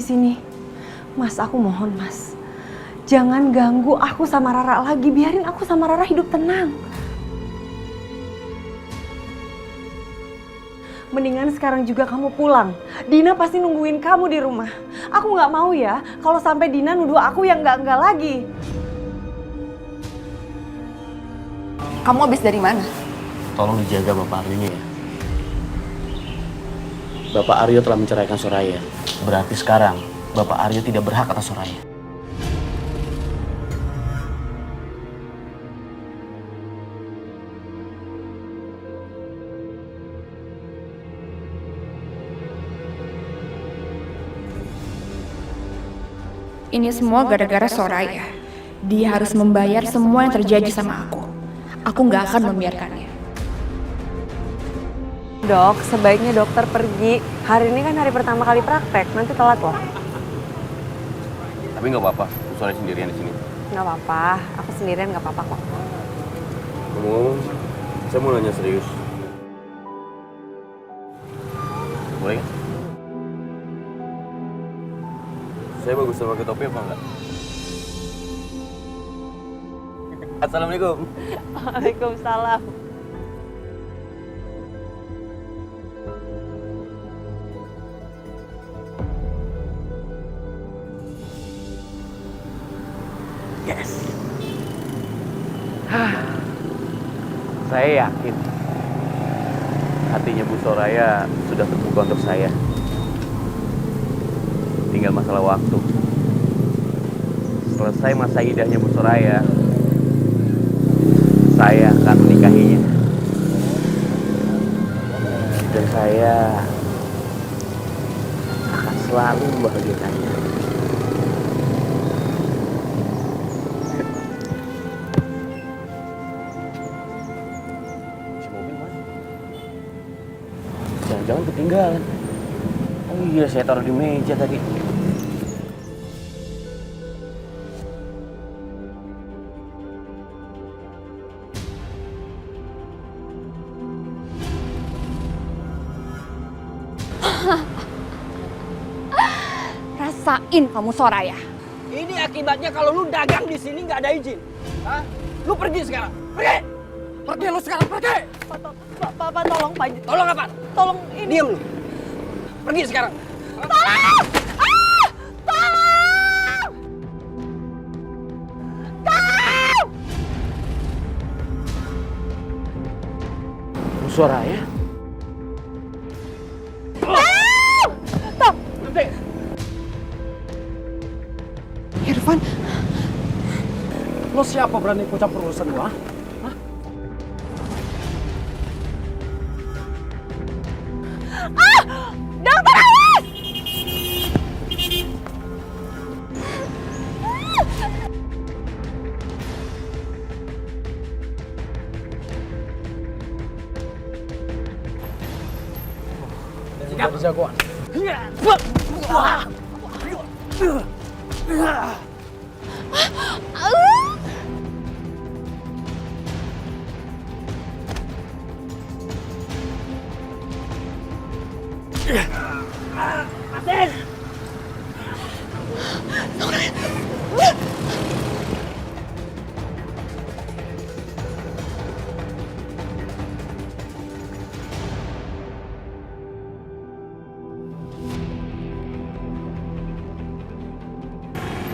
sini. Mas, aku mohon Mas. Jangan ganggu aku sama Rara lagi. Biarin aku sama Rara hidup tenang. Mendingan sekarang juga kamu pulang. Dina pasti nungguin kamu di rumah. Aku nggak mau ya kalau sampai Dina nuduh aku yang nggak lagi. Kamu habis dari mana? Tolong dijaga Bapak Aryonya ya. Bapak Aryo telah menceraikan Soraya. Berarti sekarang Bapak Aryo tidak berhak atas Soraya. Ini semua gara-gara Soraya. Dia harus membayar semua yang terjadi sama aku. Aku nggak akan membiarkannya. Dok, sebaiknya dokter pergi. Hari ini kan hari pertama kali praktek, nanti telat loh. Tapi nggak apa-apa, Soraya sendirian di sini. Nggak apa-apa, aku sendirian nggak apa-apa kok. Ngomong, saya mau nanya serius. Boleh kan? Saya bagus pakai topi apa enggak? Assalamualaikum. Waalaikumsalam. Yes. Saya yakin hatinya Bu Soraya sudah terbuka untuk saya. Tinggal masalah waktu. Selesai masa idahnya Bu Soraya, saya akan menikahinya. Dan saya akan selalu membahagiakannya. Jangan-jangan ketinggalan. Oh iya, saya taruh di meja tadi. Rasain kamu Soraya. Ini akibatnya kalau lu dagang di sini nggak ada izin. Hah? Lu pergi sekarang. Pergi. Pergi lu sekarang, pergi. Pak, tolong Pak. Tolong apa? Tolong ini. Diam lu. Pergi sekarang. Tolong! Tolong! Tolong! Bu Soraya? Nanti. Irfan, Lu siapa berani ikut campur urusan gua? Hah? Dokter Awas! Sikap jagoan.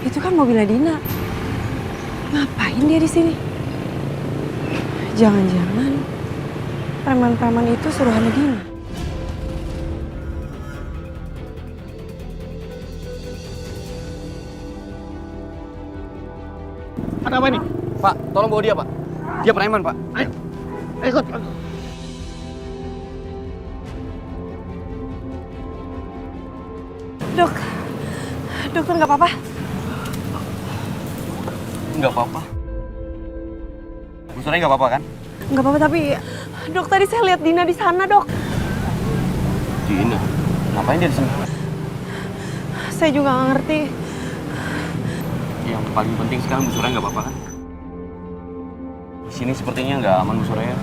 Itu kan mobilnya Dina. Ngapain dia di sini? Jangan-jangan preman-preman itu suruhannya Dina. Ada apa ini? Pak, tolong bawa dia, Pak. Dia preman, Pak. Ayo. Ikut. Dok, dokter nggak apa-apa? Nggak apa-apa. Bu Soraya nggak apa-apa kan? Nggak apa-apa tapi, dok tadi saya lihat Dina di sana dok. Dina? Ngapain dia di sini? Saya juga nggak ngerti. Yang paling penting sekarang Bu Soraya nggak apa-apa kan? Di sini sepertinya nggak aman Bu Soraya.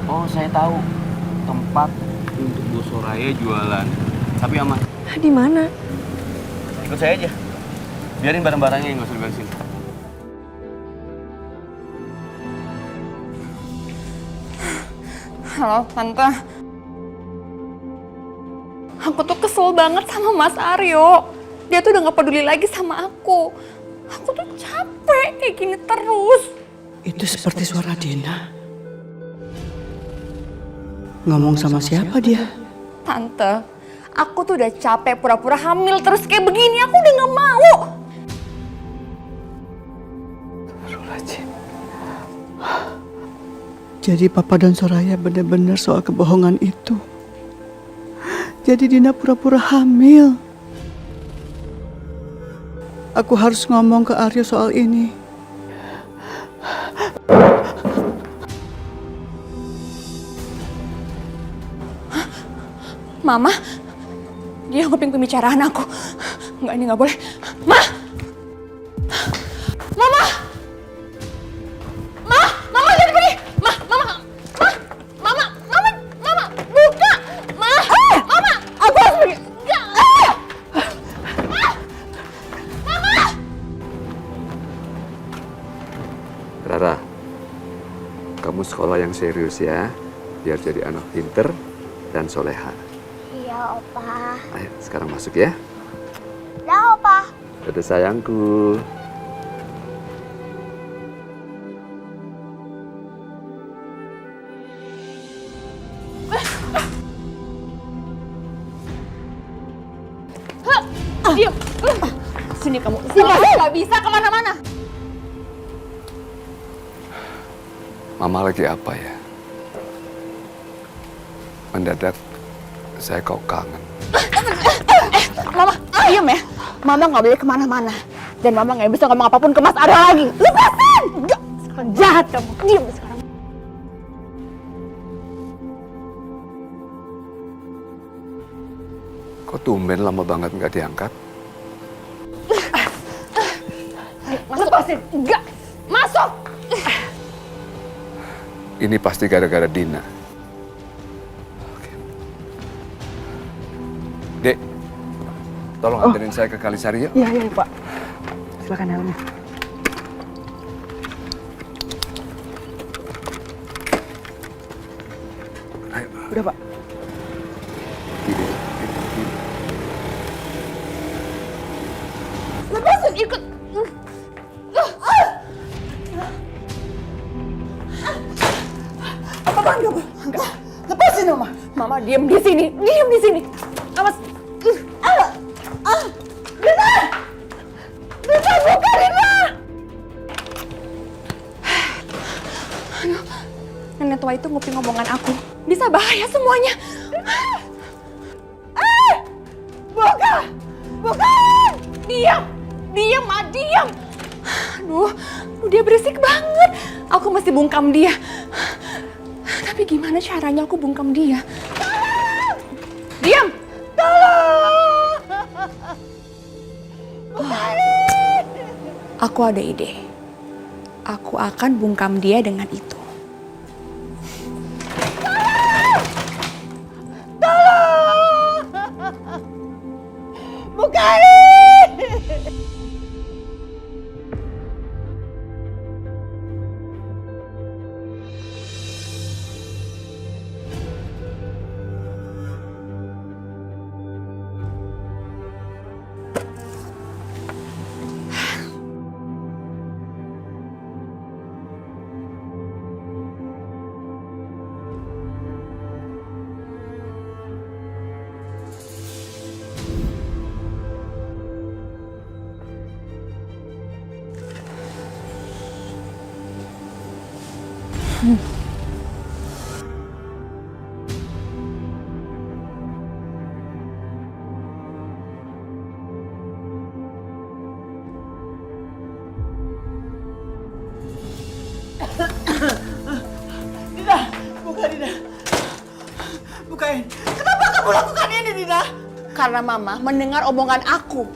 Oh, saya tahu tempat untuk Bu Soraya jualan. Tapi aman. Di mana? Ikut saya aja. Biarin barang-barangnya yang nggak usah diberesin. Halo, Tante. Aku tuh kesel banget sama Mas Aryo. Dia tuh udah gak peduli lagi sama aku. Aku tuh capek kayak gini terus. Itu seperti suara Dina. Ngomong sama siapa dia? Tante, aku tuh udah capek pura-pura hamil terus kayak begini. Aku udah gak mau. Jadi Papa dan Soraya benar-benar soal kebohongan itu. Jadi Dina pura-pura hamil. Aku harus ngomong ke Aryo soal ini. Mama, dia nguping pembicaraan aku. Enggak, ini gak boleh. Ma! Mama! Ma! Mama jangan pergi! Ma! Mama! Ma! Mama! Mama! Mama! Buka! Ma! Mama! Aku harus pergi! Enggak! Ma! Mama! Rara, kamu sekolah yang serius ya, biar jadi anak pinter dan soleha. Iya, Opa. Ayo, sekarang masuk ya. Dah, Opa. Dadah sayangku. Diam! Sini kamu. Sini, gak bisa kemana-mana. Mama lagi apa ya? Mendadak saya kok kangen. Mama, diam ya. Mama gak boleh kemana-mana. Dan Mama gak bisa ngomong apapun ke Mas Aryo lagi. Lepasin! Enggak, sekarang jahat kamu. Diam sekarang. Kok tumben lama banget nggak diangkat? Masuk. Lepasin! Enggak! Masuk! Ini pasti gara-gara Dina. Oke. Dek, tolong anterin saya ke Kalisari yuk. Iya, Pak. Silakan helmnya. Ayo. Udah, Pak. Gini. Lepasin! Ikut! Apa enggak, Pak? Enggak. Lepasin, Mama. Mama diam di sini. Diam di sini. Awas. Rina! Rina, buka Rina! Aduh, nenek tua itu nguping omongan aku. Bisa bahaya semuanya. Buka! Bukan! Diam! Diam, Ma, diam! Aduh, dia berisik banget. Aku mesti bungkam dia. Tapi gimana caranya aku bungkam dia? Tolong! Diam! Tolong! Aku ada ide. Aku akan bungkam dia dengan itu. Tolong! Bukan! Dina, buka Dina. Bukain. Kenapa kamu lakukan ini, Dina? Karena Mama mendengar omongan aku.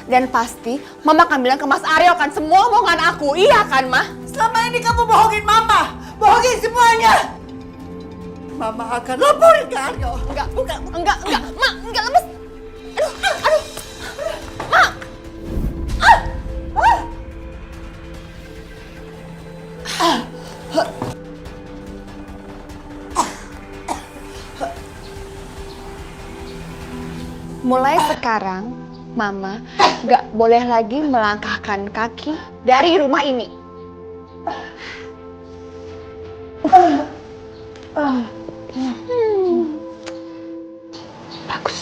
Dan pasti Mama akan bilang ke Mas Aryo kan semua omongan aku. Iya kan, Ma? Selama ini kamu bohongin Mama. Bohongin semuanya. Mama akan laporin ke Argo. Enggak, enggak, Ma, enggak lemes. Aduh. Ma. Mulai sekarang, Mama nggak boleh lagi melangkahkan kaki dari rumah ini. Bagus.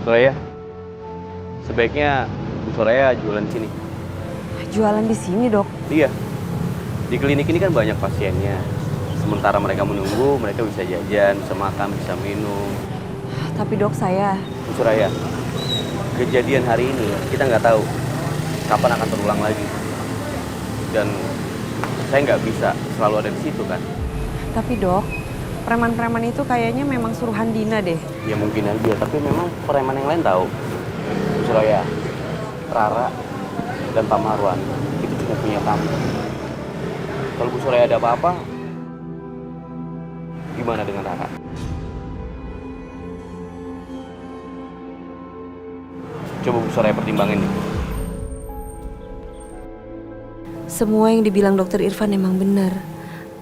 Soraya, sebaiknya Bu Soraya jualan di sini. Jualan di sini, Dok? Iya, di klinik ini kan banyak pasiennya. Sementara mereka menunggu, mereka bisa jajan, bisa makan, bisa minum. Tapi Dok, saya... Bu Soraya, kejadian hari ini kita nggak tahu kapan akan terulang lagi. Dan saya nggak bisa selalu ada di situ kan. Tapi Dok, preman-preman itu kayaknya memang suruhan Dina deh. Ya mungkin aja, tapi memang preman yang lain tahu. Bu Soraya, Rara, dan Pak Marwan itu cuma punya kamu. Kalau Bu Soraya ada apa-apa, gimana dengan Rara? Coba Bu Soraya pertimbangin nih. Semua yang dibilang Dokter Irfan emang benar.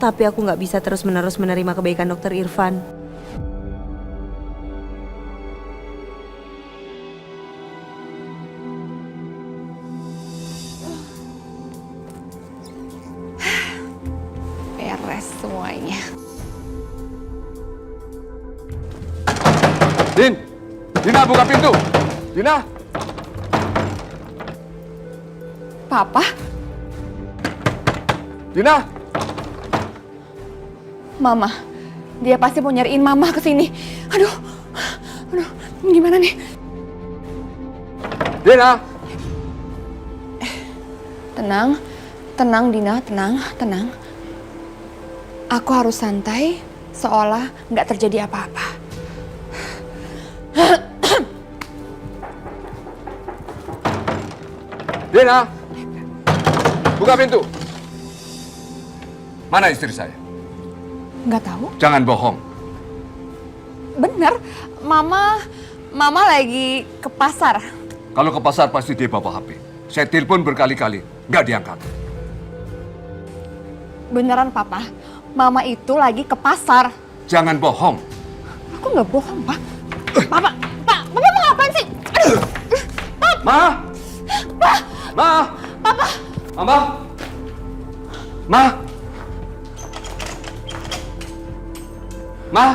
Tapi aku nggak bisa terus-menerus menerima kebaikan Dokter Irfan. Beres semuanya. Dina buka pintu. Dina. Papa? Dina. Mama, dia pasti mau nyariin Mama ke sini. Aduh, gimana nih? Dina. Tenang Dina, tenang. Aku harus santai, seolah nggak terjadi apa-apa. Dina. Buka pintu. Mana istri saya? Nggak tahu? Jangan bohong. Bener, Mama lagi ke pasar. Kalau ke pasar pasti dia bawa HP. Saya telepon berkali-kali, nggak diangkat. Beneran Papa, Mama itu lagi ke pasar. Jangan bohong. Aku nggak bohong, Pak. Papa mau ngapain sih? Aduh. Ma! Ma! Papa! Mama! Ma! Ma!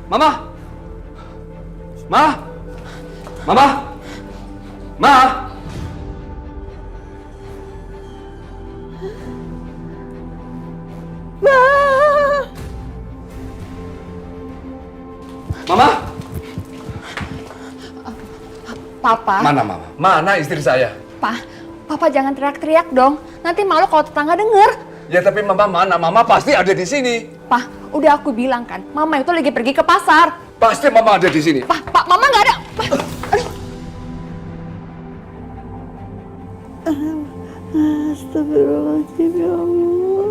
Mama! Ma! Mama! Ma! Mama! Papa? Mana Mama? Mana istri saya? Papa jangan teriak-teriak dong. Nanti malu kalau tetangga denger. Ya tapi Mama mana? Mama pasti ada di sini. Udah aku bilang kan, Mama itu lagi pergi ke pasar. Pasti Mama ada di sini. Mama nggak ada. Astagfirullahaladzim ya Allah.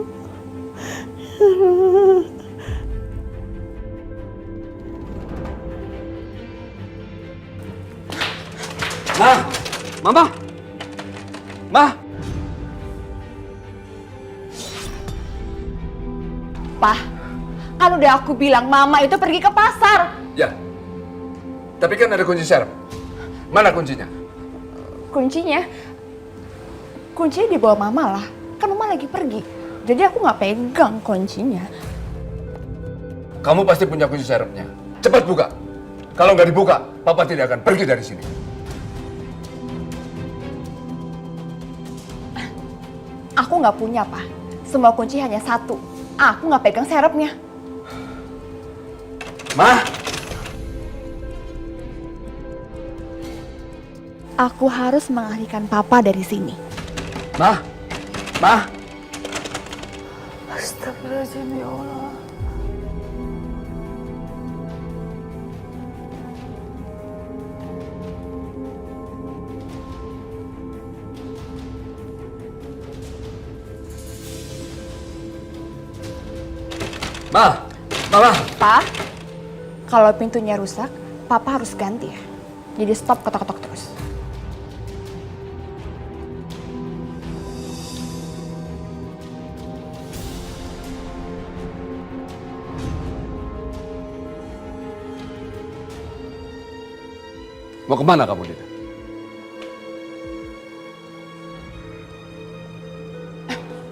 Ma! Mama! Ma! Kan udah aku bilang Mama itu pergi ke pasar. Ya. Tapi kan ada kunci serep. Mana kuncinya? Kuncinya di bawah Mama lah. Kan Mama lagi pergi. Jadi aku nggak pegang kuncinya. Kamu pasti punya kunci serepnya. Cepat buka. Kalau nggak dibuka, Papa tidak akan pergi dari sini. Aku nggak punya, Pak. Semua kunci hanya satu. Aku nggak pegang serepnya. Mah! Aku harus mengalihkan Papa dari sini. Mah! Mah! Astagfirullahaladzim, ya Allah. Mah! Mama! Pak, kalau pintunya rusak, Papa harus ganti ya. Jadi stop ketok-ketok terus. Mau kemana kamu, Dina?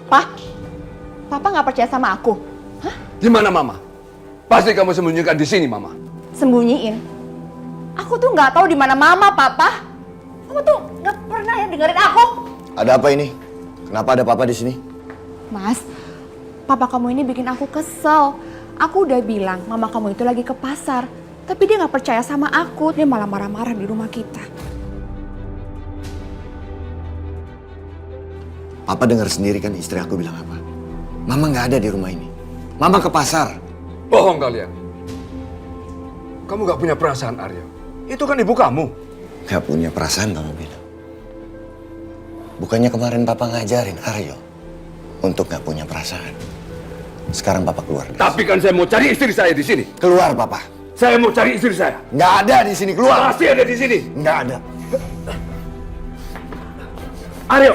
Pak, Papa nggak percaya sama aku? Di mana Mama? Pasti kamu sembunyikan di sini, Mama. Sembunyiin? Aku tuh nggak tahu di mana Mama, Papa. Kamu tuh nggak pernah ya dengerin aku. Ada apa ini? Kenapa ada Papa di sini? Mas, Papa kamu ini bikin aku kesel. Aku udah bilang Mama kamu itu lagi ke pasar. Tapi dia nggak percaya sama aku. Dia malah marah-marah di rumah kita. Papa dengar sendiri kan istri aku bilang apa? Mama nggak ada di rumah ini. Mama ke pasar. Bohong kalian. Kamu gak punya perasaan, Aryo. Itu kan ibu kamu. Gak punya perasaan Mama bilang. Bukannya kemarin Papa ngajarin Aryo untuk gak punya perasaan. Sekarang Papa keluar. Tapi kan saya mau cari istri saya di sini. Keluar Papa. Saya mau cari istri saya. Nggak ada di sini, keluar. Pasti ada di sini. Nggak ada. Aryo,